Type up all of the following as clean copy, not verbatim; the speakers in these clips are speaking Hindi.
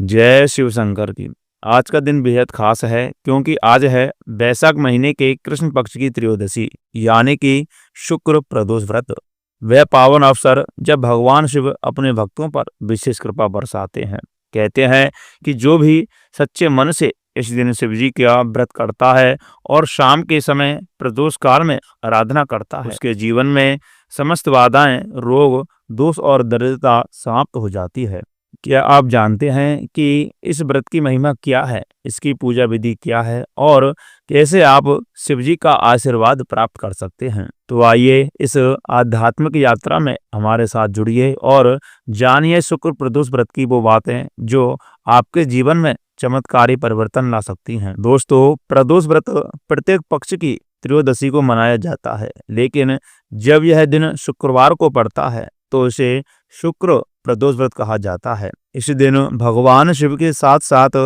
जय शिव शंकर की। आज का दिन बेहद खास है क्योंकि आज है वैशाख महीने के कृष्ण पक्ष की त्रयोदशी यानी कि शुक्र प्रदोष व्रत। वह पावन अवसर जब भगवान शिव अपने भक्तों पर विशेष कृपा बरसाते हैं। कहते हैं कि जो भी सच्चे मन से इस दिन शिव जी का व्रत करता है और शाम के समय प्रदोष काल में आराधना करता है, उसके जीवन में समस्त बाधाएं, रोग, दोष और दरिद्रता समाप्त हो जाती है। क्या आप जानते हैं कि इस व्रत की महिमा क्या है, इसकी पूजा विधि क्या है और कैसे आप शिव जी का आशीर्वाद प्राप्त कर सकते हैं? तो आइए इस आध्यात्मिक यात्रा में हमारे साथ जुड़िए और जानिए शुक्र प्रदोष व्रत की वो बातें जो आपके जीवन में चमत्कारी परिवर्तन ला सकती हैं। दोस्तों, प्रदोष व्रत प्रत्येक पक्ष की त्रयोदशी को मनाया जाता है, लेकिन जब यह दिन शुक्रवार को पड़ता है तो इसे शुक्र प्रदोष व्रत कहा जाता है। इस दिन भगवान शिव के साथ साथ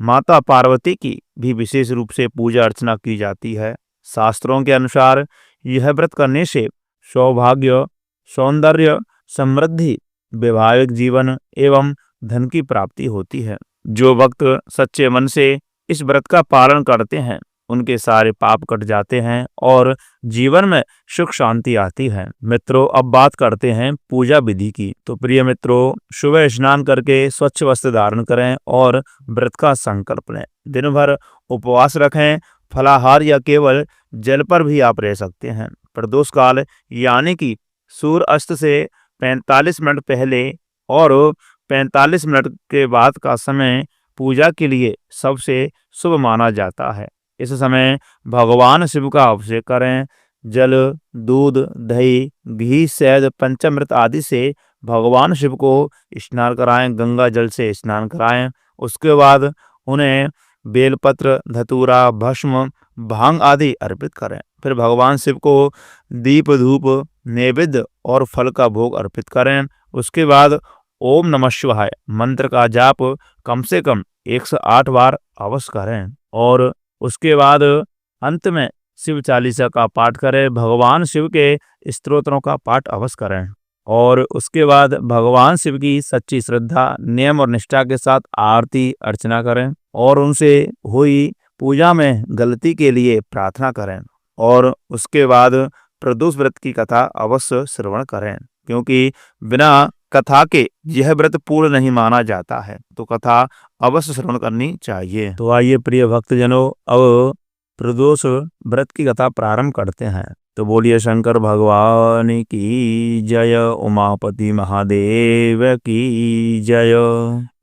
माता पार्वती की भी विशेष रूप से पूजा अर्चना की जाती है। शास्त्रों के अनुसार यह व्रत करने से सौभाग्य, सौंदर्य, समृद्धि, वैवाहिक जीवन एवं धन की प्राप्ति होती है। जो भक्त सच्चे मन से इस व्रत का पालन करते हैं उनके सारे पाप कट जाते हैं और जीवन में सुख शांति आती है। मित्रों, अब बात करते हैं पूजा विधि की। तो प्रिय मित्रों, सुबह स्नान करके स्वच्छ वस्त्र धारण करें और व्रत का संकल्प लें। दिन भर उपवास रखें, फलाहार या केवल जल पर भी आप रह सकते हैं। प्रदोष काल यानी कि सूर्य अस्त से 45 मिनट पहले और 45 मिनट के बाद का समय पूजा के लिए सबसे शुभ माना जाता है। इस समय भगवान शिव का अभिषेक करें। जल, दूध, दही, घी, शहद, पंचामृत आदि से भगवान शिव को स्नान कराएं, गंगा जल से स्नान कराएं। उसके बाद उन्हें बेलपत्र, धतूरा, भस्म, भांग आदि अर्पित करें। फिर भगवान शिव को दीप, धूप, नैवेद्य और फल का भोग अर्पित करें। उसके बाद ओम नमः शिवाय मंत्र का जाप कम से कम 108 बार अवश्य करें और उसके बाद अंत में शिव चालीसा का पाठ करें। भगवान शिव के स्तोत्रों का पाठ अवश्य करें और उसके बाद भगवान शिव की सच्ची श्रद्धा, नियम और निष्ठा के साथ आरती अर्चना करें और उनसे हुई पूजा में गलती के लिए प्रार्थना करें और उसके बाद प्रदोष व्रत की कथा अवश्य श्रवण करें, क्योंकि बिना कथा के यह व्रत पूर्ण नहीं माना जाता है। तो कथा अवश्य श्रवण करनी चाहिए। तो आइए प्रिय भक्तजनों, अब प्रदोष व्रत की कथा प्रारंभ करते हैं। तो बोलिए शंकर भगवान की जय, उमापति महादेव की जय।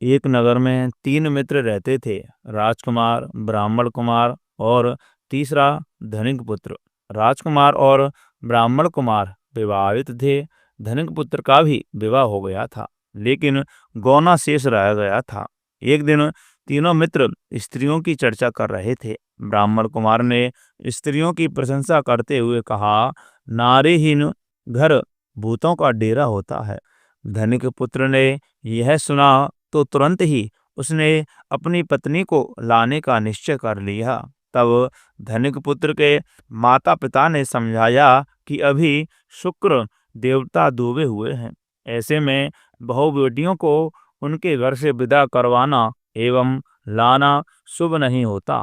एक नगर में 3 मित्र रहते थे, राजकुमार, ब्राह्मण कुमार और तीसरा धनिक पुत्र। राजकुमार और ब्राह्मण कुमार विवाहित थे। धनिक पुत्र का भी विवाह हो गया था, लेकिन गौना शेष रह गया था। एक दिन तीनों मित्र स्त्रियों की चर्चा कर रहे थे। ब्राह्मण कुमार ने स्त्रियों की प्रशंसा करते हुए कहा, नारीहीन घर भूतों का डेरा होता है। धनिक पुत्र ने यह सुना तो तुरंत ही उसने अपनी पत्नी को लाने का निश्चय कर लिया। तब धनिक पुत्र के माता पिता ने समझाया कि अभी शुक्र देवता डूबे हुए हैं, ऐसे में बहू बेटियों को उनके घर से विदा करवाना एवं लाना शुभ नहीं होता।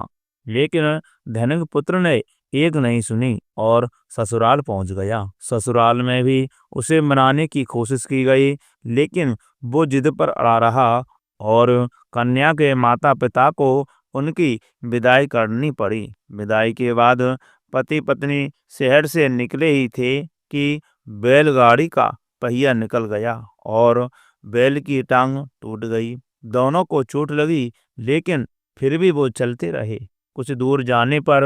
लेकिन धनिक पुत्र ने एक नहीं सुनी और ससुराल पहुंच गया। ससुराल में भी उसे मनाने की कोशिश की गई, लेकिन वो जिद पर अड़ा रहा और कन्या के माता पिता को उनकी विदाई करनी पड़ी। विदाई के बाद पति पत्नी शहर से निकले ही थे कि बैलगाड़ी का पहिया निकल गया और बैल की टांग टूट गई। दोनों को चोट लगी, लेकिन फिर भी वो चलते रहे। कुछ दूर जाने पर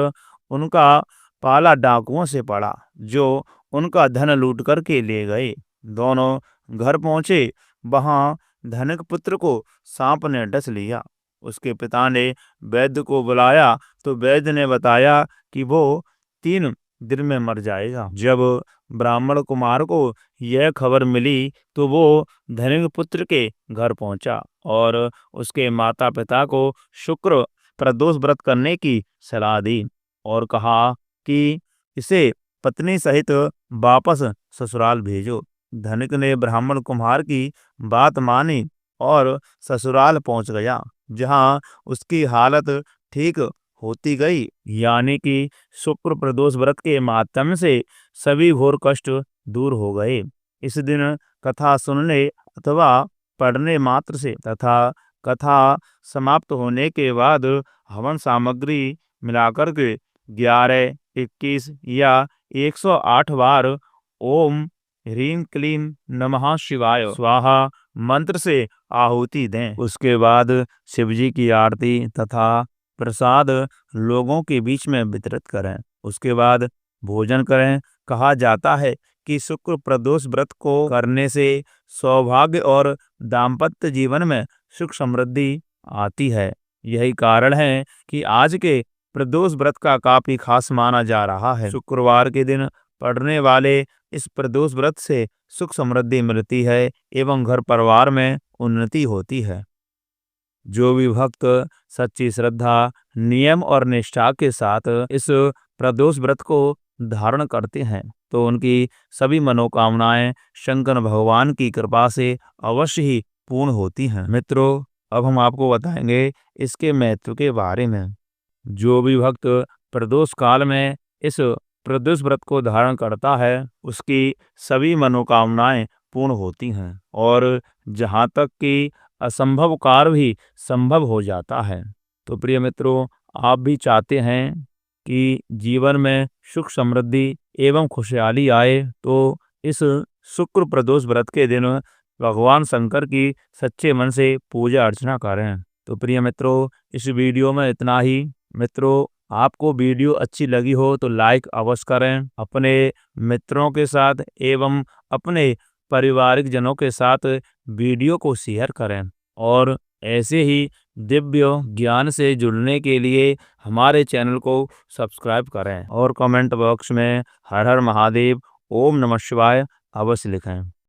उनका पाला डाकुओं से पड़ा, जो उनका धन लूट करके ले गए। दोनों घर पहुंचे, वहां धनिक पुत्र को सांप ने डस लिया। उसके पिता ने वैद्य को बुलाया तो वैद्य ने बताया कि वो 3 दिन में मर जाएगा। जब ब्राह्मण कुमार को यह खबर मिली तो वो धनिक पुत्र के घर पहुंचा और उसके माता पिता को शुक्र प्रदोष व्रत करने की सलाह दी और कहा कि इसे पत्नी सहित वापस ससुराल भेजो। धनिक ने ब्राह्मण कुमार की बात मानी और ससुराल पहुंच गया, जहां उसकी हालत ठीक होती गई। यानी कि शुक्र प्रदोष व्रत के माध्यम से सभी घोर कष्ट दूर हो गए। इस दिन कथा सुनने अथवा पढ़ने मात्र से तथा कथा समाप्त होने के बाद हवन सामग्री मिलाकर के 11, 21 या 108 बार ओम ह्रीं क्लीं नमः शिवाय स्वाहा मंत्र से आहुति दें। उसके बाद शिवजी की आरती तथा प्रसाद लोगों के बीच में वितरित करें। उसके बाद भोजन करें। कहा जाता है कि शुक्र प्रदोष व्रत को करने से सौभाग्य और दाम्पत्य जीवन में सुख समृद्धि आती है। यही कारण है कि आज के प्रदोष व्रत का काफी खास माना जा रहा है। शुक्रवार के दिन पढ़ने वाले इस प्रदोष व्रत से सुख समृद्धि मिलती है एवं घर परिवार में उन्नति होती है। जो भी भक्त सच्ची श्रद्धा, नियम और निष्ठा के साथ इस प्रदोष व्रत को धारण करते हैं तो उनकी सभी मनोकामनाएं शंकर भगवान की कृपा से अवश्य ही पूर्ण होती हैं। मित्रों, अब हम आपको बताएंगे इसके महत्व के बारे में। जो भी भक्त प्रदोष काल में इस प्रदोष व्रत को धारण करता है उसकी सभी मनोकामनाएं पूर्ण होती हैं और जहाँ तक कि असंभव कार्य भी संभव हो जाता है। तो प्रिय मित्रों, आप भी चाहते हैं कि जीवन में सुख समृद्धि एवं खुशहाली आए तो इस शुक्र प्रदोष व्रत के दिन भगवान शंकर की सच्चे मन से पूजा अर्चना करें। तो प्रिय मित्रों, इस वीडियो में इतना ही। मित्रों, आपको वीडियो अच्छी लगी हो तो लाइक अवश्य करें। अपने मित्रों के साथ एवं अपने पारिवारिक जनों के साथ वीडियो को शेयर करें और ऐसे ही दिव्य ज्ञान से जुड़ने के लिए हमारे चैनल को सब्सक्राइब करें और कमेंट बॉक्स में हर हर महादेव, ओम नमः शिवाय अवश्य लिखें।